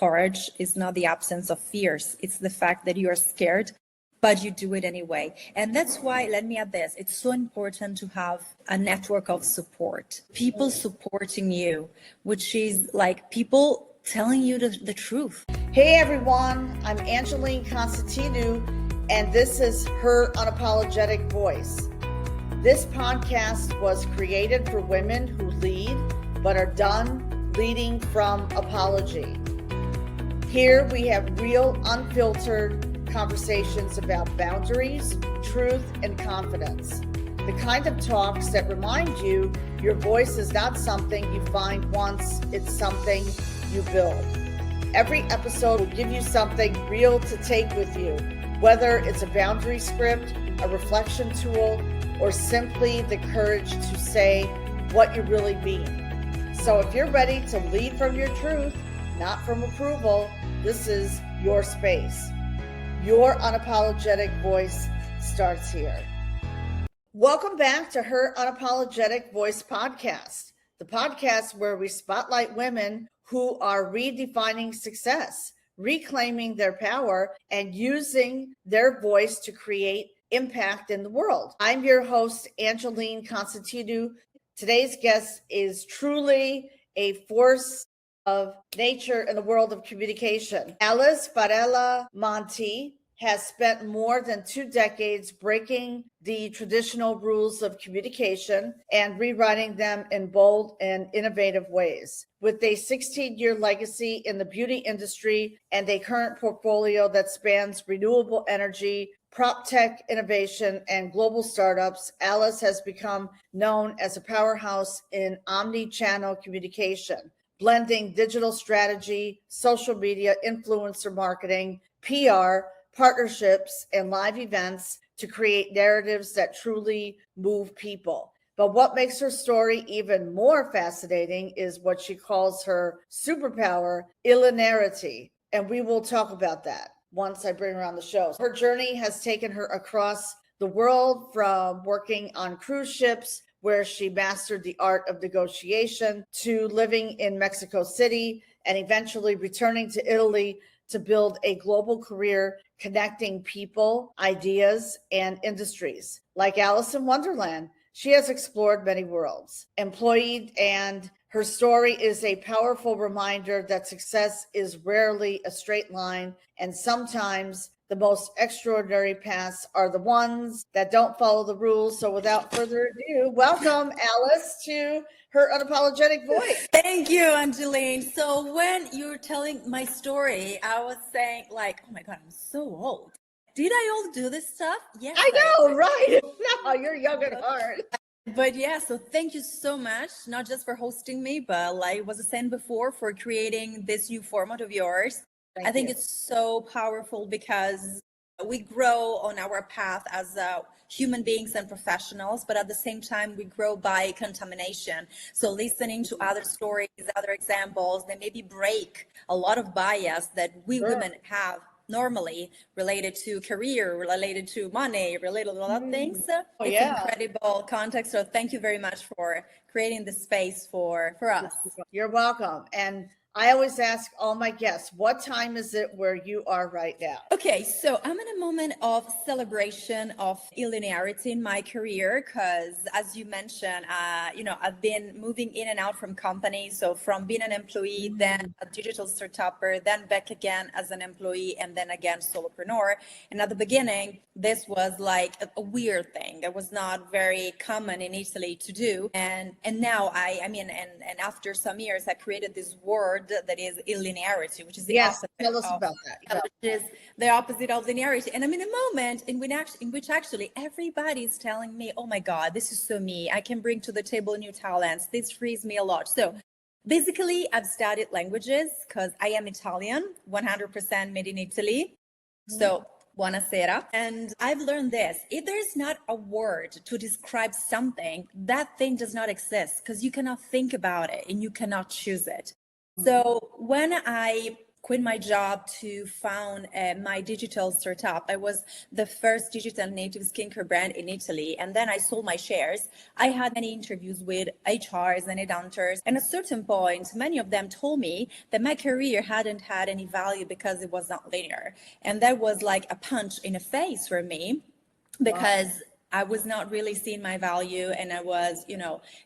courage is not the absence of fears. It's the fact that you are scared, but you do it anyway. And that's why, let me add this, it's so important to have a network of support, people supporting you, which is like people telling you the truth. Hey everyone, I'm Angeline Constantinou, and this is Her Unapologetic Voice. This podcast was created for women who lead, but are done leading from apology. Here we have real, unfiltered conversations about boundaries, truth, and confidence. The kind of talks that remind you your voice is not something you find once, it's something you build. Every episode will give you something real to take with you, whether it's a boundary script, a reflection tool, or simply the courage to say what you really mean. So if you're ready to lead from your truth, not from approval, this is your space. Your unapologetic voice starts here. Welcome back to Her Unapologetic Voice podcast, the podcast where we spotlight women who are redefining success, reclaiming their power, and using their voice to create impact in the world. I'm your host, Angeline Constantinou. Today's guest is truly a force of nature in the world of communication. Alice Farella Monti has spent more than 2 decades breaking the traditional rules of communication and rewriting them in bold and innovative ways. With a 16-year legacy in the beauty industry and a current portfolio that spans renewable energy, prop tech innovation, and global startups, Alice has become known as a powerhouse in omni-channel communication, blending digital strategy, social media, influencer marketing, PR, partnerships, and live events to create narratives that truly move people. But what makes her story even more fascinating is what she calls her superpower, Illinearity. And we will talk about that once I bring her on the show. Her journey has taken her across the world, from working on cruise ships, where she mastered the art of negotiation, to living in Mexico City and eventually returning to Italy to build a global career connecting people, ideas, and industries. Like Alice in Wonderland, she has explored many worlds, employed, and her story is a powerful reminder that success is rarely a straight line, and sometimes the most extraordinary paths are the ones that don't follow the rules. So without further ado, welcome Alice to Her Unapologetic Voice. Thank you, Angeline. So when you were telling my story, I was saying like, oh my God, I'm so old. Did I all do this stuff? Yes. I know, right? No, you're young at heart. But yeah, so thank you so much, not just for hosting me, but like was saying before, for creating this new format of yours. I think it's so powerful because we grow on our path as human beings and professionals, but at the same time, we grow by contamination. So listening to other stories, other examples, they maybe break a lot of bias that we women have normally related to career, related to money, related to a lot of things. It's incredible context. So thank you very much for creating the space for us. You're welcome. And I always ask all my guests, what time is it where you are right now? Okay, so I'm in a moment of celebration of Illinearity in my career because, as you mentioned, I've been moving in and out from companies. So from being an employee, then a digital startupper, then back again as an employee, and then again solopreneur. And at the beginning, this was like a weird thing. It was not very common in Italy to do. And now and after some years, I created this word that is Illinearity, which is the opposite. Tell us about that. Which is the opposite of linearity. And I'm in a moment in which actually everybody is telling me, oh my God, this is so me. I can bring to the table new talents. This frees me a lot. So basically, I've studied languages because I am Italian, 100% made in Italy. So buonasera. And I've learned this: if there's not a word to describe something, that thing does not exist because you cannot think about it and you cannot choose it. So when I quit my job to found my digital startup. I was the first digital native skincare brand in Italy. And then I sold my shares. I had many interviews with HRs and headhunters. And at a certain point, many of them told me that my career hadn't had any value because it was not linear. And that was like a punch in the face for me, because I was not really seeing my value, and I was,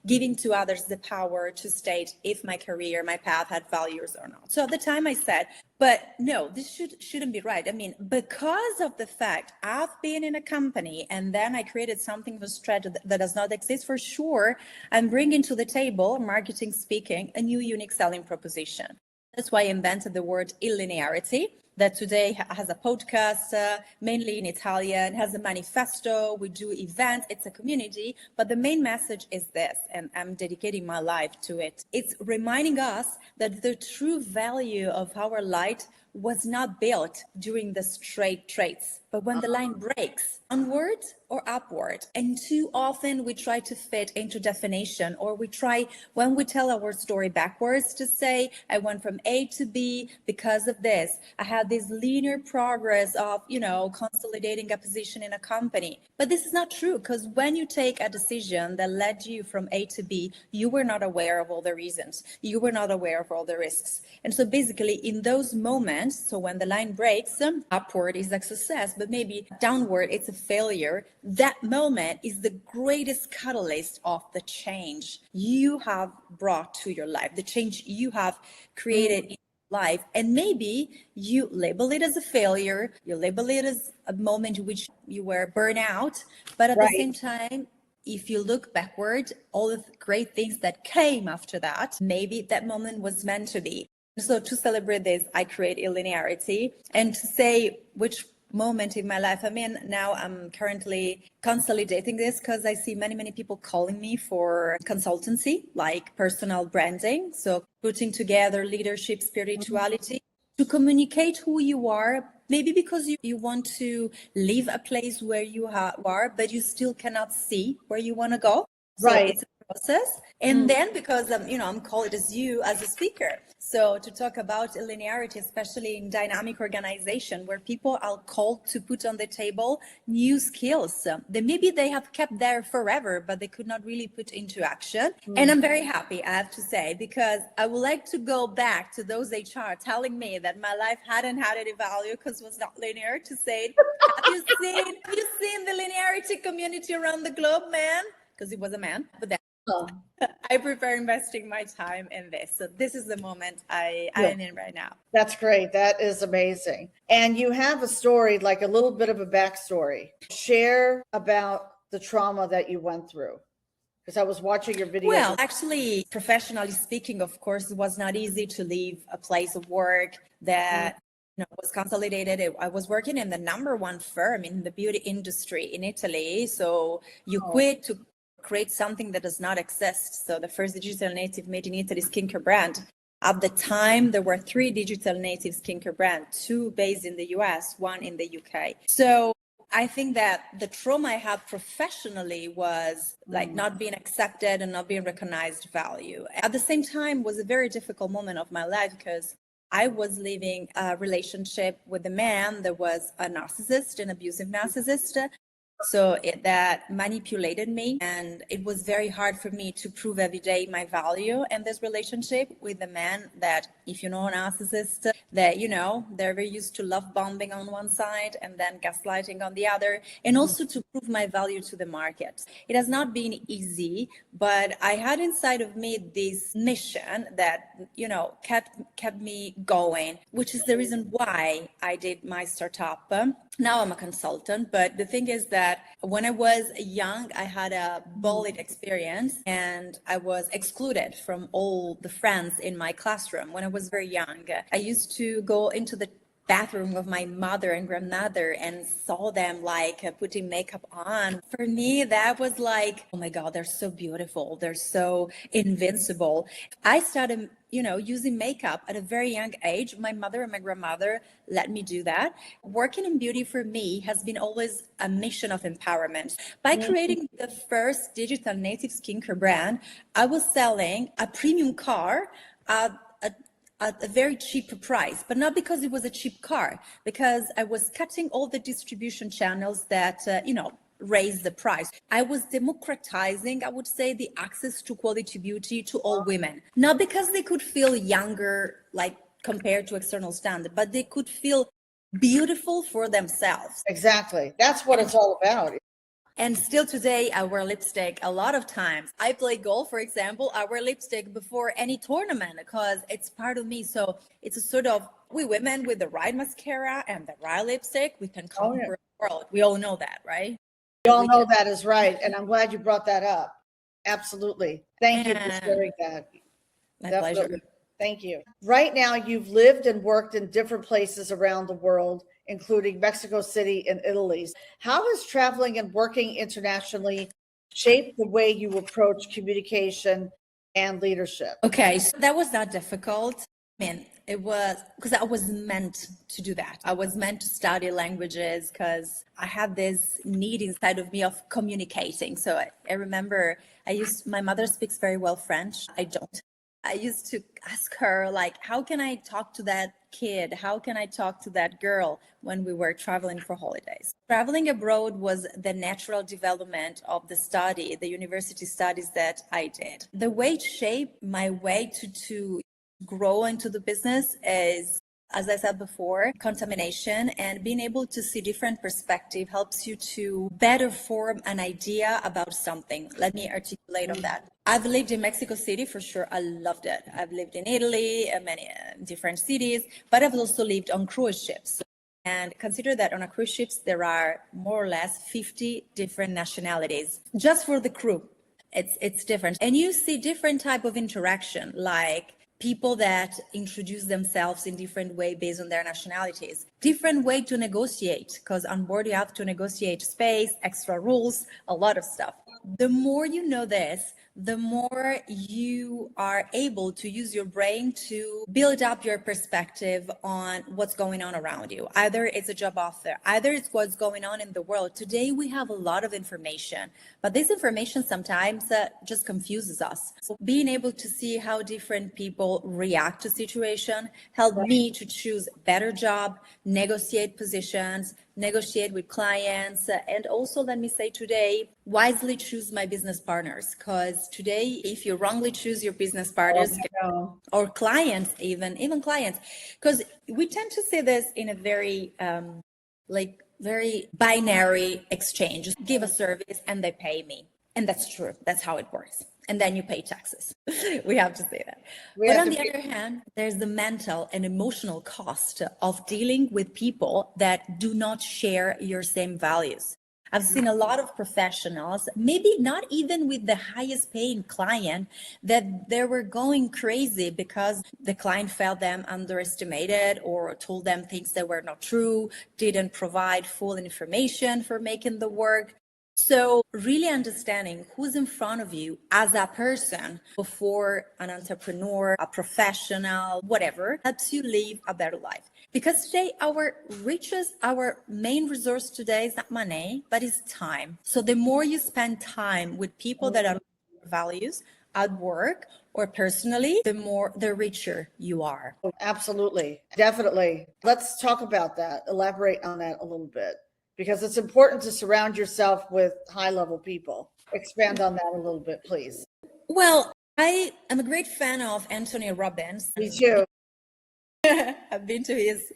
giving to others the power to state if my career, my path had values or not. So at the time I said, but no, this shouldn't be right. I mean, because of the fact I've been in a company and then I created something for stretch that does not exist, for sure, I'm bringing to the table, marketing speaking, a new unique selling proposition. That's why I invented the word Illinearity, that today has a podcast, mainly in Italian, has a manifesto, we do events, it's a community, but the main message is this, and I'm dedicating my life to it. It's reminding us that the true value of our light was not built during the straight traits, but when the line breaks, onward or upward. And too often we try to fit into definition, or we try, when we tell our story backwards, to say, I went from A to B because of this. I had this linear progress of, consolidating a position in a company. But this is not true, because when you take a decision that led you from A to B, you were not aware of all the reasons. You were not aware of all the risks. And so basically in those moments, so when the line breaks, upward is a success, but maybe downward it's a failure. That moment is the greatest catalyst of the change you have brought to your life, the change you have created in life. And maybe you label it as a failure, you label it as a moment in which you were burnt out, but at the same time, if you look backward, all the great things that came after that, maybe that moment was meant to be. So to celebrate this, I create Illinearity, and to say which moment in my life I'm in now, I'm currently consolidating this, because I see many people calling me for consultancy, like personal branding. So putting together leadership, spirituality, to communicate who you are, maybe because you want to leave a place where you are, but you still cannot see where you want to go. So it's a process. And then because I'm called as a speaker. So to talk about linearity, especially in dynamic organization, where people are called to put on the table new skills that maybe they have kept there forever, but they could not really put into action. And I'm very happy, I have to say, because I would like to go back to those HR telling me that my life hadn't had any value because it was not linear, to say, have you seen the linearity community around the globe, man? Because it was a man, but then I prefer investing my time in this. So this is the moment I'm in right now. That's great. That is amazing. And you have a story, like a little bit of a backstory. Share about the trauma that you went through, because I was watching your video. Well, actually, professionally speaking, of course, it was not easy to leave a place of work that was consolidated. I was working in the number one firm in the beauty industry in Italy. So you quit to create something that does not exist. So the first digital native made in Italy skincare brand. At the time, there were 3 digital native skincare brands, 2 based in the US, 1 in the UK. So I think that the trauma I had professionally was like not being accepted and not being recognized value. At the same time, was a very difficult moment of my life, because I was living a relationship with a man that was a narcissist, an abusive narcissist. So that manipulated me, and it was very hard for me to prove every day my value in this relationship with a man that, if you know, a narcissist, that, they're very used to love bombing on one side and then gaslighting on the other, and also to prove my value to the market. It has not been easy, but I had inside of me this mission that, kept me going, which is the reason why I did my startup. Now I'm a consultant, but the thing is that when I was young, I had a bullied experience, and I was excluded from all the friends in my classroom when I was very young. I used to go into the bathroom of my mother and grandmother and saw them putting makeup on. For me, that was like, oh my God, they're so beautiful. They're so invincible. I started, using makeup at a very young age. My mother and my grandmother let me do that. Working in beauty for me has been always a mission of empowerment. By creating the first digital native skincare brand, I was selling a premium car at at a very cheap price, but not because it was a cheap car, because I was cutting all the distribution channels that, raise the price. I was democratizing, I would say, the access to quality beauty to all women, not because they could feel younger, like compared to external standard, but they could feel beautiful for themselves. Exactly. That's what it's all about. And still today, I wear lipstick a lot of times. I play golf, for example. I wear lipstick before any tournament because it's part of me. So it's a sort of, we women with the right mascara and the right lipstick, we can conquer the world. We all know that, right? We all know that is right. And I'm glad you brought that up. Absolutely. Thank you for sharing that. My pleasure. Thank you. Right now, you've lived and worked in different places around the world, including Mexico City and Italy. How has traveling and working internationally shaped the way you approach communication and leadership? Okay, so that was not difficult. I mean, it was because I was meant to do that. I was meant to study languages because I had this need inside of me of communicating. So I remember my mother speaks very well French. I don't. I used to ask her, like, how can I talk to that kid? How can I talk to that girl when we were traveling for holidays? Traveling abroad was the natural development of the study, the university studies that I did. The way it shaped my way to grow into the business is, as I said before, contamination, and being able to see different perspective helps you to better form an idea about something. Let me articulate on that. I've lived in Mexico City for sure. I loved it. I've lived in Italy, many different cities, but I've also lived on cruise ships. And consider that on a cruise ships, there are more or less 50 different nationalities just for the crew. It's different. And you see different type of interaction, like people that introduce themselves in different way based on their nationalities, different way to negotiate, because on board you have to negotiate space, extra rules, a lot of stuff. The more you know this, the more you are able to use your brain to build up your perspective on what's going on around you. Either it's a job offer, either it's what's going on in the world. Today we have a lot of information, but this information sometimes just confuses us. So being able to see how different people react to situation helped me to choose better job, negotiate positions, negotiate with clients, and also, let me say today, wisely choose my business partners, because today, if you wrongly choose your business partners or clients, even clients, because we tend to see this in a very very binary exchange. Just give a service and they pay me, and that's true. That's how it works. And then you pay taxes. We have to say that. But on the other hand, there's the mental and emotional cost of dealing with people that do not share your same values. I've seen a lot of professionals, maybe not even with the highest paying client, that they were going crazy because the client felt them underestimated or told them things that were not true, didn't provide full information for making the work. So really understanding who's in front of you as a person before an entrepreneur, a professional, whatever, helps you live a better life. Because today our main resource today is not money, but is time. So the more you spend time with people that are values at work or personally, the richer you are. Absolutely. Definitely. Let's talk about that. Elaborate on that a little bit, because it's important to surround yourself with high-level people. Expand on that a little bit, please. Well, I am a great fan of Anthony Robbins. Me too. I've been to his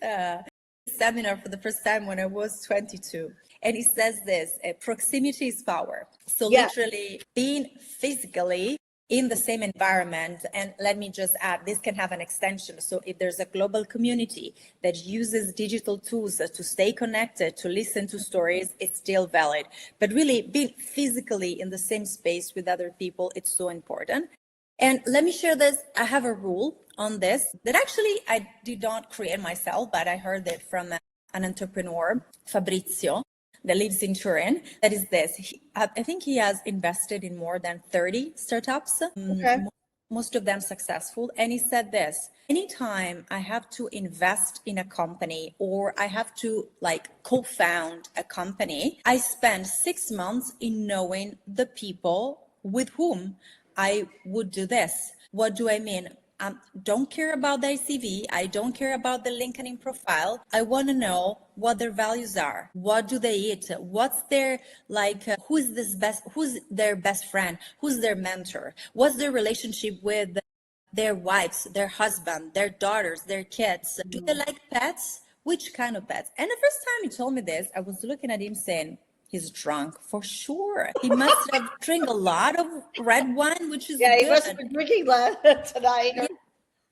seminar for the first time when I was 22. And he says this, proximity is power. So literally being physically in the same environment. And let me just add, this can have an extension. So if there's a global community that uses digital tools to stay connected, to listen to stories, it's still valid. But really being physically in the same space with other people, it's so important. And let me share this. I have a rule on this that actually I did not create myself, but I heard it from an entrepreneur, Fabrizio, that lives in Turin. That is this. I think he has invested in more than 30 startups, most of them successful. And he said this, anytime I have to invest in a company or I have to co-found a company, I spend 6 months in knowing the people with whom I would do this. What do I mean? Don't care about their CV. I don't care about the LinkedIn profile. I want to know what their values are. What do they eat? What's their, who's their best friend? Who's their mentor? What's their relationship with their wives, their husband, their daughters, their kids? Do they like pets? Which kind of pets? And the first time he told me this, I was looking at him saying, he's drunk for sure. He must have drank a lot of red wine, which is he good. must have been drinking tonight.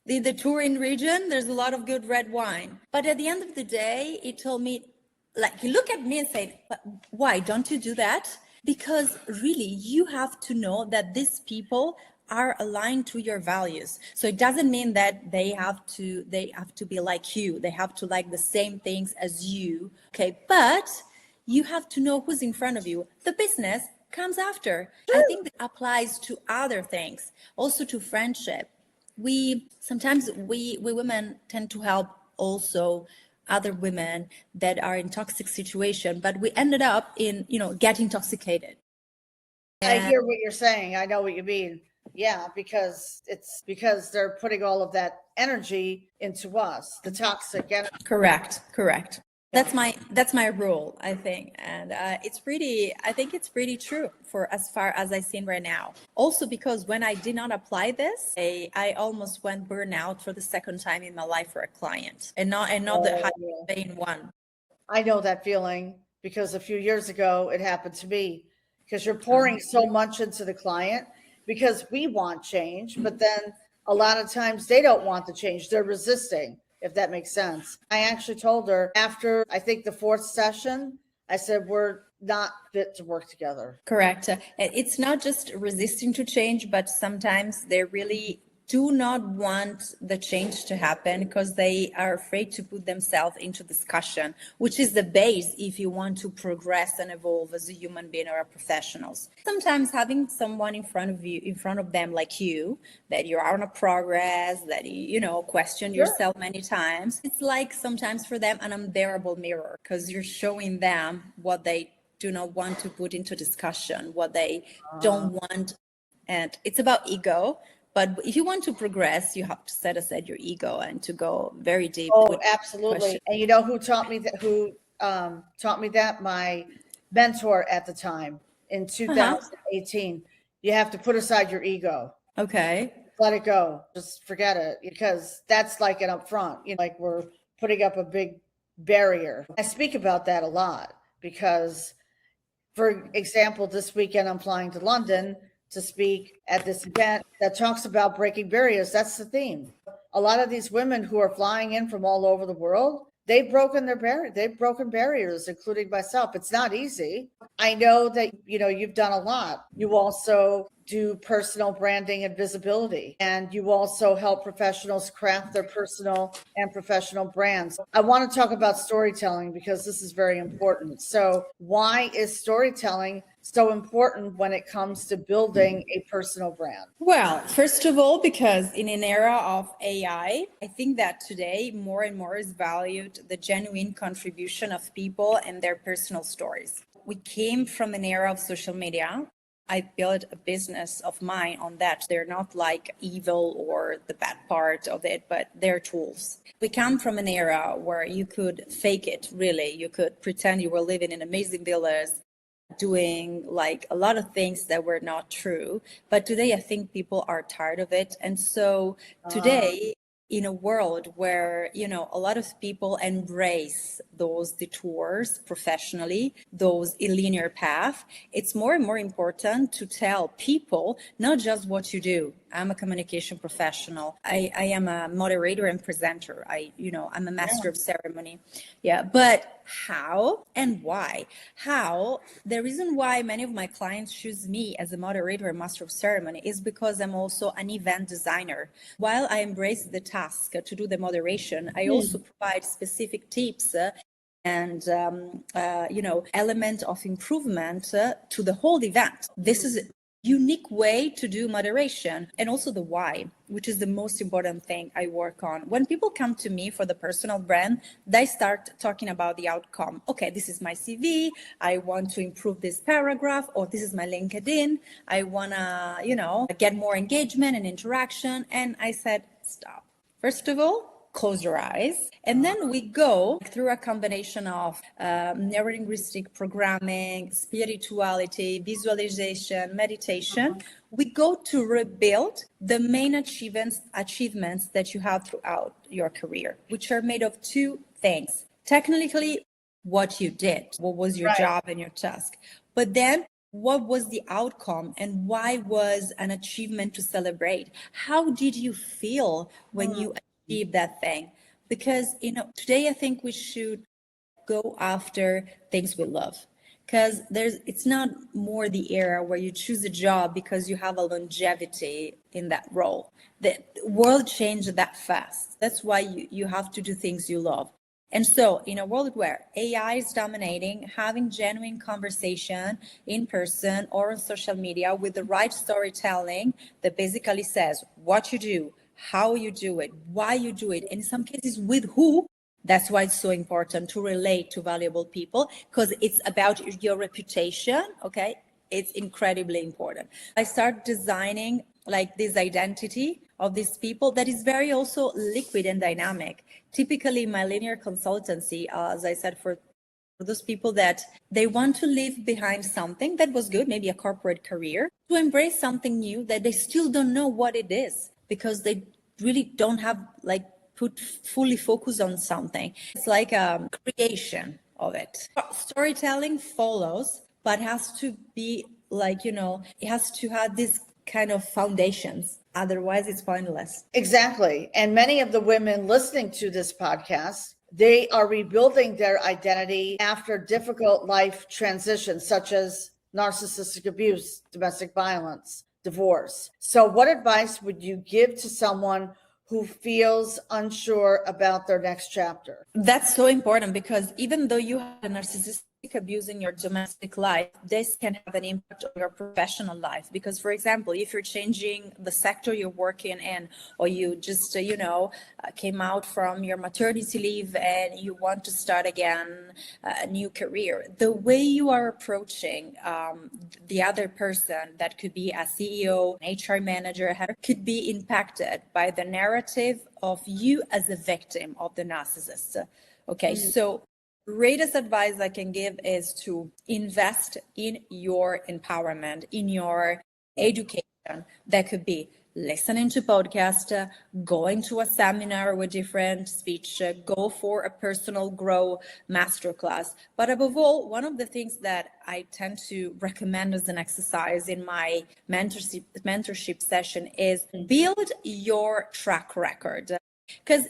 Yeah. The Turin region, there's a lot of good red wine. But at the end of the day, he told me, he looked at me and said, but why don't you do that? Because really, you have to know that these people are aligned to your values. So it doesn't mean that they have to be like you. They have to like the same things as you. Okay, but you have to know who's in front of you. The business comes after. Sure. I think that applies to other things, also to friendship. Sometimes we women tend to help also other women that are in toxic situation, but we ended up in, get intoxicated. I hear what you're saying. I know what you mean. Yeah, because they're putting all of that energy into us, the toxic energy. Correct. That's my rule, I think. And I think it's pretty true for as far as I've seen right now. Also, because when I did not apply this, I almost went burnout for the second time in my life for a client, and not the high paying one. I know that feeling because a few years ago it happened to me, because you're pouring so much into the client because we want change, but then a lot of times they don't want the change. They're resisting, if that makes sense. I actually told her after, I think, the 4th session, I said, we're not fit to work together. Correct. It's not just resisting to change, but sometimes they really do not want the change to happen because they are afraid to put themselves into discussion, which is the base if you want to progress and evolve as a human being or a professionals. Sometimes having someone in front of them like you, that you're on a progress, that you question yourself many times, it's like sometimes for them an unbearable mirror, because you're showing them what they do not want to put into discussion, what they don't want. And it's about ego. But if you want to progress, you have to set aside your ego and to go very deep. Oh, absolutely. And you know who taught me that? My mentor at the time in 2018. You have to put aside your ego. Okay. Let it go. Just forget it, because that's like an upfront, like we're putting up a big barrier. I speak about that a lot because, for example, this weekend I'm flying to London to speak at this event that talks about breaking barriers. That's the theme. A lot of these women who are flying in from all over the world, they've broken barriers, including myself. It's not easy. I know that, you've done a lot. You also do personal branding and visibility, and you also help professionals craft their personal and professional brands. I want to talk about storytelling because this is very important. So why is storytelling so important when it comes to building a personal brand? Well, first of all, because in an era of AI, I think that today more and more is valued the genuine contribution of people and their personal stories. We came from an era of social media. I built a business of mine on that. They're not like evil or the bad part of it, but they're tools. We come from an era where you could fake it, really. You could pretend you were living in amazing villas, doing like a lot of things that were not true. But today, I think people are tired of it. And so today, in a world where, a lot of people embrace those detours professionally, those illinear paths, it's more and more important to tell people not just what you do. I'm a communication professional. I am a moderator and presenter. I'm a master of ceremony. Yeah, but how and why? How? The reason why many of my clients choose me as a moderator and master of ceremony is because I'm also an event designer. While I embrace the task to do the moderation, I also provide specific tips and element of improvement to the whole event. This is a unique way to do moderation, and also the why, which is the most important thing I work on. When people come to me for the personal brand, they start talking about the outcome. Okay, this is my CV. I want to improve this paragraph, or this is my LinkedIn. I want to, get more engagement and interaction. And I said, stop. First of all, close your eyes, and then we go through a combination of neurolinguistic programming, spirituality, visualization, meditation. We go to rebuild the main achievements that you have throughout your career, which are made of two things. Technically, what you did, what was your job and your task, but then what was the outcome and why was an achievement to celebrate? How did you feel when you achieved that thing? Because, today I think we should go after things we love, because it's not more the era where you choose a job because you have a longevity in that role. The world changed that fast. That's why you have to do things you love. And so in a world where AI is dominating, having genuine conversation in person or on social media with the right storytelling that basically says what you do, how you do it, why you do it, in some cases with who. That's why it's so important to relate to valuable people, because it's about your reputation, okay? It's incredibly important. I start designing like this identity of these people that is very also liquid and dynamic. Typically, my linear consultancy, as I said, for those people that they want to leave behind something that was good, maybe a corporate career, to embrace something new that they still don't know what it is because they really don't have put fully focus on something. It's like a creation of it. Storytelling follows, but has to be it has to have this kind of foundations. Otherwise, it's pointless. Exactly. And many of the women listening to this podcast, they are rebuilding their identity after difficult life transitions, such as narcissistic abuse, domestic violence, divorce. So what advice would you give to someone who feels unsure about their next chapter? That's so important, because even though you have a narcissistic abuse in your domestic life, this can have an impact on your professional life. Because, for example, if you're changing the sector you're working in, or you just came out from your maternity leave and you want to start again a new career, the way you are approaching the other person, that could be a CEO, an HR manager, could be impacted by the narrative of you as a victim of the narcissist. Okay, so greatest advice I can give is to invest in your empowerment, in your education. That could be listening to podcasts, going to a seminar with different speech, go for a personal grow masterclass. But above all, one of the things that I tend to recommend as an exercise in my mentorship session is build your track record. Because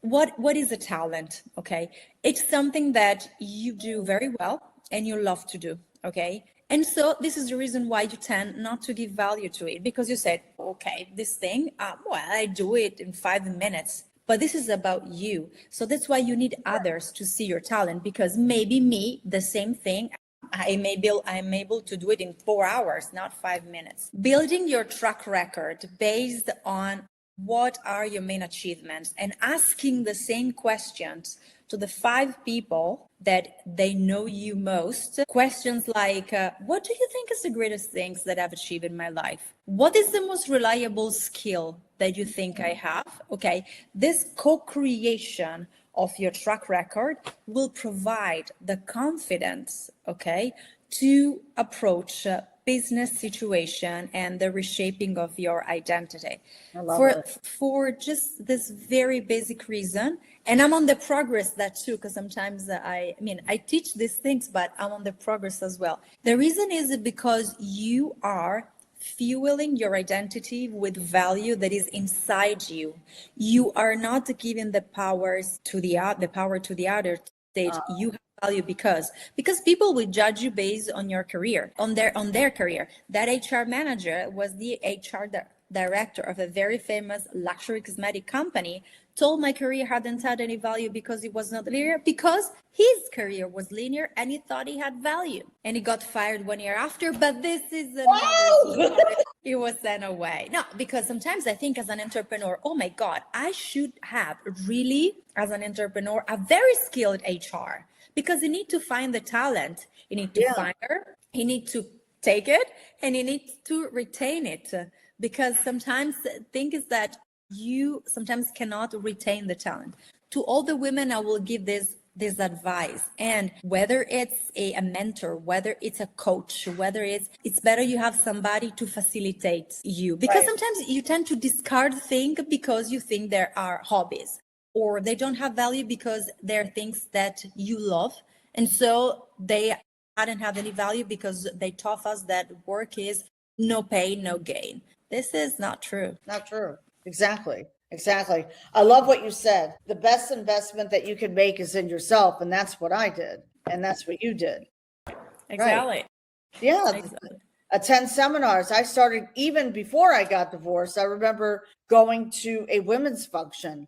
what is a talent? Okay, it's something that you do very well and you love to do. Okay, and so this is the reason why you tend not to give value to it, because you said, okay, this thing, I do it in 5 minutes. But this is about you. So that's why you need others to see your talent, because maybe me, the same thing, I'm able to do it in 4 hours, not 5 minutes. Building your track record based on what are your main achievements, and asking the same questions to the 5 people that they know you most. Questions like, what do you think is the greatest things that I've achieved in my life? What is the most reliable skill that you think I have? Okay, this co-creation of your track record will provide the confidence, okay, to approach business situation and the reshaping of your identity. For just this very basic reason. And I'm on the progress that too, because sometimes I teach these things, but I'm on the progress as well. The reason is because you are fueling your identity with value that is inside you. You are not giving the power to the other state. You have value because people will judge you based on your career, on their career. That HR manager was the HR director of a very famous luxury cosmetic company, told my career hadn't had any value because it was not linear, because his career was linear and he thought he had value, and he got fired 1 year after. But this is another story. He was sent away. No, because sometimes I think as an entrepreneur, oh my God, I should have really, as an entrepreneur, a very skilled HR, because you need to find the talent, you need to find her, you need to take it, and you need to retain it. Because sometimes the thing is that you sometimes cannot retain the talent. To all the women, I will give this advice. And whether it's a mentor, whether it's a coach, whether it's better you have somebody to facilitate you, because sometimes you tend to discard things because you think there are hobbies, or they don't have value because they're things that you love. And so they hadn't have any value because they taught us that work is no pain, no gain. This is not true. Not true. Exactly. Exactly. I love what you said. The best investment that you can make is in yourself. And that's what I did. And that's what you did. Exactly. Right. Yeah. Exactly. Attend seminars. I started even before I got divorced. I remember going to a women's function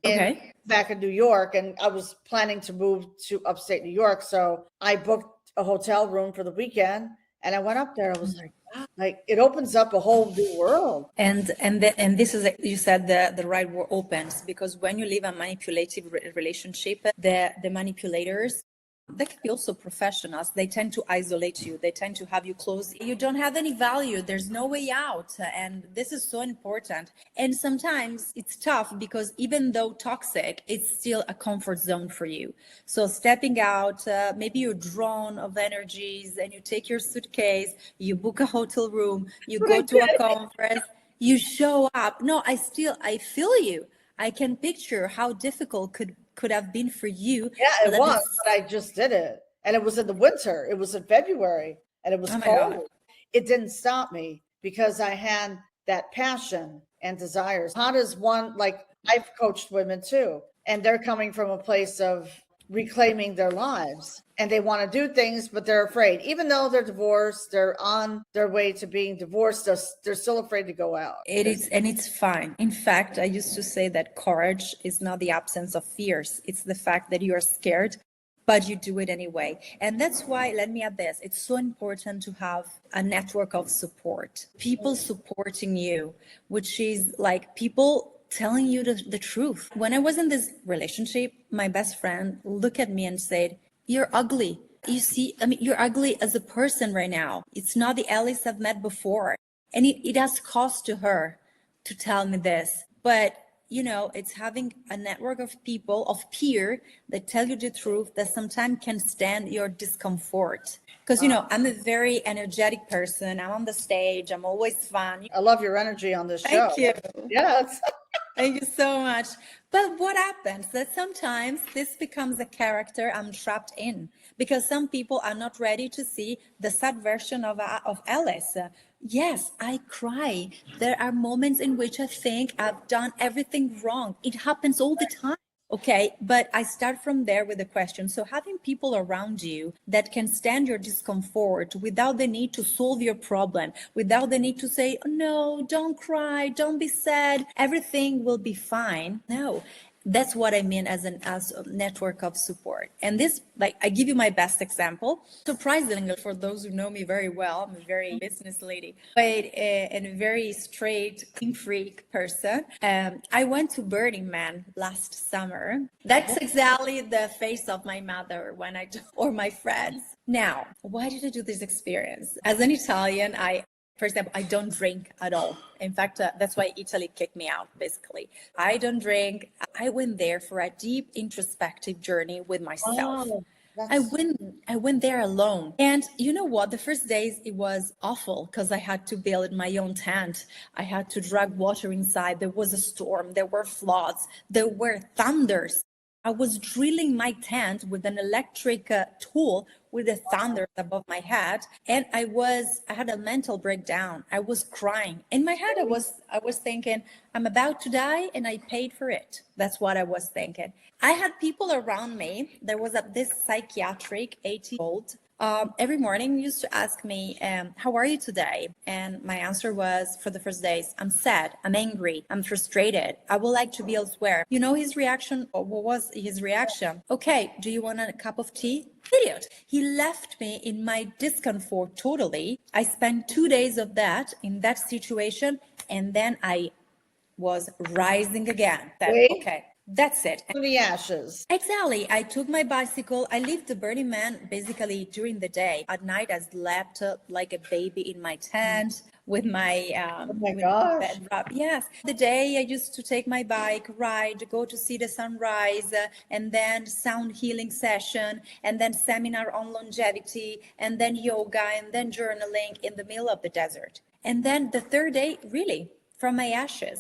back in New York, and I was planning to move to upstate New York. So I booked a hotel room for the weekend, and I went up there. I was like, wow, like it opens up a whole new world. And this is, you said the right word, opens, because when you live a manipulative relationship, the manipulators, they can be also professionals. They tend to isolate you. They tend to have you close. You don't have any value. There's no way out. And this is so important. And sometimes it's tough because even though toxic, it's still a comfort zone for you. So stepping out, maybe you're drawn of energies and you take your suitcase, you book a hotel room, you go to a conference, you show up. No, I feel you. I can picture how difficult could have been for you. Yeah, it was, but I just did it. And it was in the winter. It was in February and it was cold. God. It didn't stop me because I had that passion and desires. How does one, like I've coached women too, and they're coming from a place of reclaiming their lives and they want to do things, but they're afraid. Even though they're divorced, they're on their way to being divorced, they're still afraid to go out. It is, and it's fine. In fact, I used to say that courage is not the absence of fears. It's the fact that you are scared, but you do it anyway. And that's why, let me add this, it's so important to have a network of support, people supporting you, which is like people telling you the truth. When I was in this relationship, my best friend looked at me and said, "You're ugly. You see, I mean, you're ugly as a person right now. It's not the Alice I've met before." And it has cost to her to tell me this. But, you know, it's having a network of people, of peer, that tell you the truth, that sometimes can stand your discomfort. Because, you know, I'm a very energetic person. I'm on the stage. I'm always fun. I love your energy on this show. Thank you. Yes. Thank you so much. But what happens that sometimes this becomes a character I'm trapped in, because some people are not ready to see the sad version of Alice. Yes, I cry. There are moments in which I think I've done everything wrong. It happens all the time. Okay, but I start from there with a question. So having people around you that can stand your discomfort without the need to solve your problem, without the need to say, oh, no, don't cry, don't be sad, everything will be fine. No, that's what I mean as a network of support. And this, like, I give you my best example. Surprisingly, for those who know me very well, I'm a very business lady, but and a very straight, clean freak person. I went to Burning Man last summer. That's exactly the face of my mother or my friends. Now, why did I do this experience? As an Italian, for example, I don't drink at all. In fact, that's why Italy kicked me out, basically. I don't drink. I went there for a deep introspective journey with myself. Oh, I went there alone. And you know what? The first days, it was awful because I had to build my own tent. I had to drag water inside. There was a storm. There were floods. There were thunders. I was drilling my tent with an electric tool with the thunder above my head, and I had a mental breakdown. I was crying. In my head, I was thinking, I'm about to die, and I paid for it. That's what I was thinking. I had people around me. There was this psychiatric 80-year-old. Every morning used to ask me, how are you today? And my answer was, for the first days, I'm sad, I'm angry, I'm frustrated, I would like to be elsewhere. You know his reaction? What was his reaction? Okay, do you want a cup of tea? Idiot. He left me in my discomfort totally. I spent 2 days of that in that situation, and then I was rising again. Okay. That's it. To the ashes. Exactly. I took my bicycle. I lived the Burning Man basically during the day. At night, I slept like a baby in my tent with my Oh my with my gosh. bed wrap. Yes, the day I used to take my bike ride, go to see the sunrise, and then sound healing session, and then seminar on longevity, and then yoga, and then journaling in the middle of the desert. And then the third day, really, from my ashes.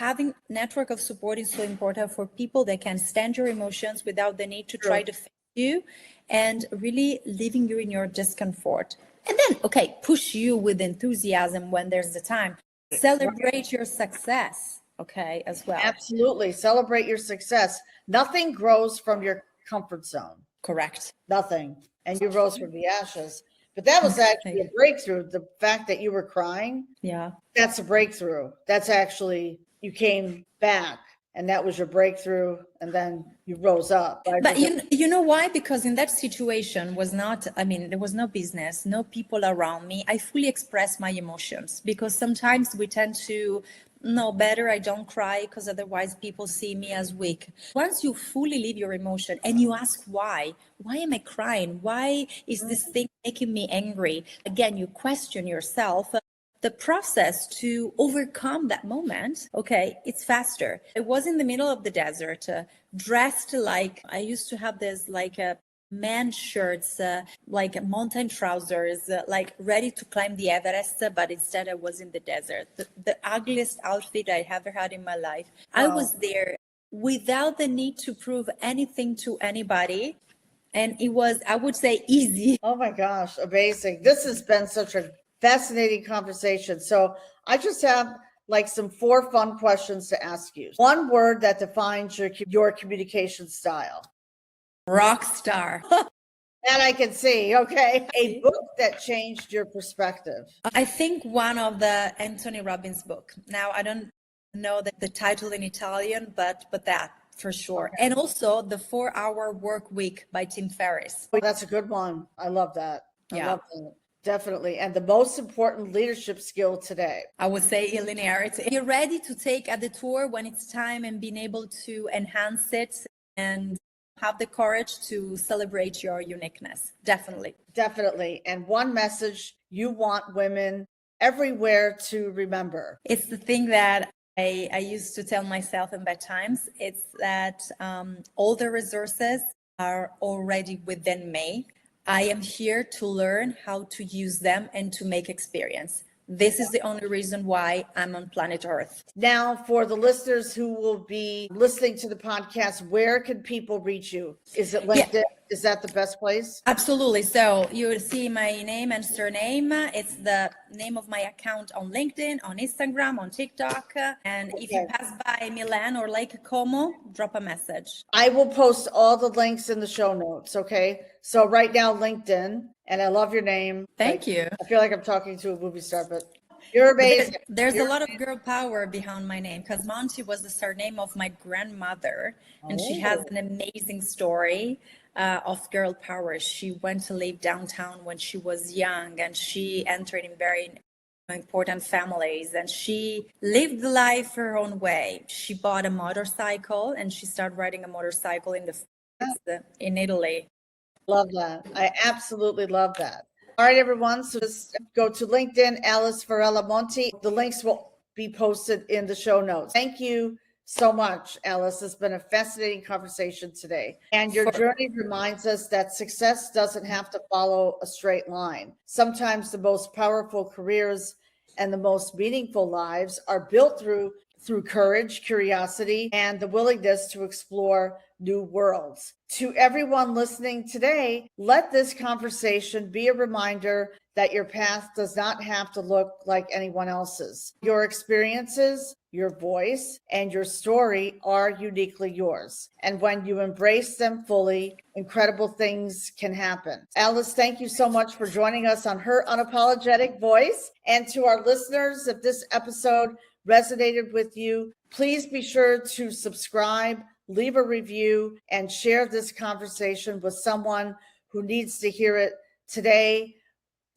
Having network of support is so important for people that can stand your emotions without the need to try to fix you, and really leaving you in your discomfort. And then, okay, push you with enthusiasm when there's the time. Celebrate your success, okay, as well. Absolutely. Celebrate your success. Nothing grows from your comfort zone. Correct. Nothing. And you rose from the ashes. But that was actually a breakthrough. The fact that you were crying, Yeah, that's a breakthrough. That's actually, you came back and that was your breakthrough. And then you rose up. Right? but you know why? Because in that situation was not, I mean, there was no business, no people around me. I fully expressed my emotions, because sometimes we tend to, no, better I don't cry, because otherwise people see me as weak. Once you fully live your emotion and you ask why am I crying? Why is this thing making me angry? Again, you question yourself. The process to overcome that moment, okay, it's faster. I was in the middle of the desert, dressed like, I used to have this like a man shirts, like mountain trousers, like ready to climb the Everest, but instead I was in the desert. The ugliest outfit I ever had in my life. I was there without the need to prove anything to anybody. And it was, I would say, easy. Oh my gosh, amazing. This has been such a fascinating conversation. So I just have like some 4 fun questions to ask you. One word that defines your communication style. Rock star. That I can see. Okay. A book that changed your perspective. I think one of the Anthony Robbins book. Now, I don't know the title in Italian, but that for sure. Okay. And also the 4-Hour Work Week by Tim Ferriss. That's a good one. I love that. Yeah. I love that. Definitely. And the most important leadership skill today. I would say Illinearity. You're ready to take a detour when it's time, and being able to enhance it and have the courage to celebrate your uniqueness. Definitely. Definitely. And one message you want women everywhere to remember. It's the thing that I used to tell myself in bad times. It's that all the resources are already within me. I am here to learn how to use them and to make experience. This is the only reason why I'm on planet Earth. Now, for the listeners who will be listening to the podcast, where can people reach you? Is it LinkedIn? Yeah. Is that the best place? Absolutely. So you will see my name and surname. It's the name of my account on LinkedIn, on Instagram, on TikTok. And if you pass by Milan or Lake Como, drop a message. I will post all the links in the show notes. Okay. So right now, LinkedIn, and I love your name. Thank you. I feel like I'm talking to a movie star, but you're amazing. There's a lot of girl power behind my name, because Monti was the surname of my grandmother, and she has an amazing story of girl power. She went to live downtown when she was young, and she entered in very important families, and she lived the life her own way. She bought a motorcycle, and she started riding a motorcycle in Italy. Love that. I absolutely love that. All right, everyone. So just go to LinkedIn, Alice Farella Monti. The links will be posted in the show notes. Thank you so much, Alice. It's been a fascinating conversation today. And your journey reminds us that success doesn't have to follow a straight line. Sometimes the most powerful careers and the most meaningful lives are built through courage, curiosity, and the willingness to explore new worlds. To everyone listening today, let this conversation be a reminder that your path does not have to look like anyone else's. Your experiences, your voice, and your story are uniquely yours. And when you embrace them fully, incredible things can happen. Alice, thank you so much for joining us on Her Unapologetic Voice. And to our listeners, if this episode resonated with you, please be sure to subscribe, leave a review, and share this conversation with someone who needs to hear it today.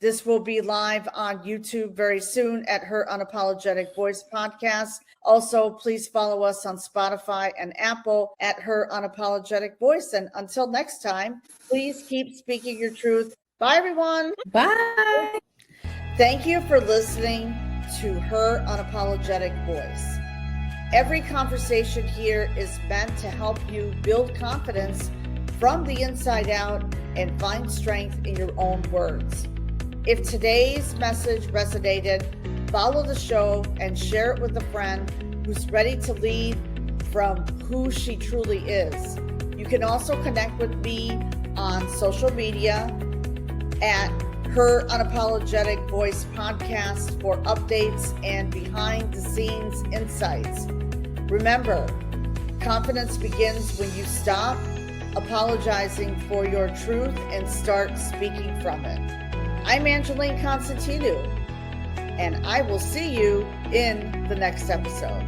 This will be live on YouTube very soon at Her Unapologetic Voice podcast. Also, please follow us on Spotify and Apple at Her Unapologetic Voice. And until next time, please keep speaking your truth. Bye, everyone. Bye. Thank you for listening to Her Unapologetic Voice. Every conversation here is meant to help you build confidence from the inside out and find strength in your own words. If today's message resonated, follow the show and share it with a friend who's ready to lead from who she truly is. You can also connect with me on social media at Her Unapologetic Voice podcast for updates and behind the scenes insights. Remember, confidence begins when you stop apologizing for your truth and start speaking from it. I'm Angeline Constantinou, and I will see you in the next episode.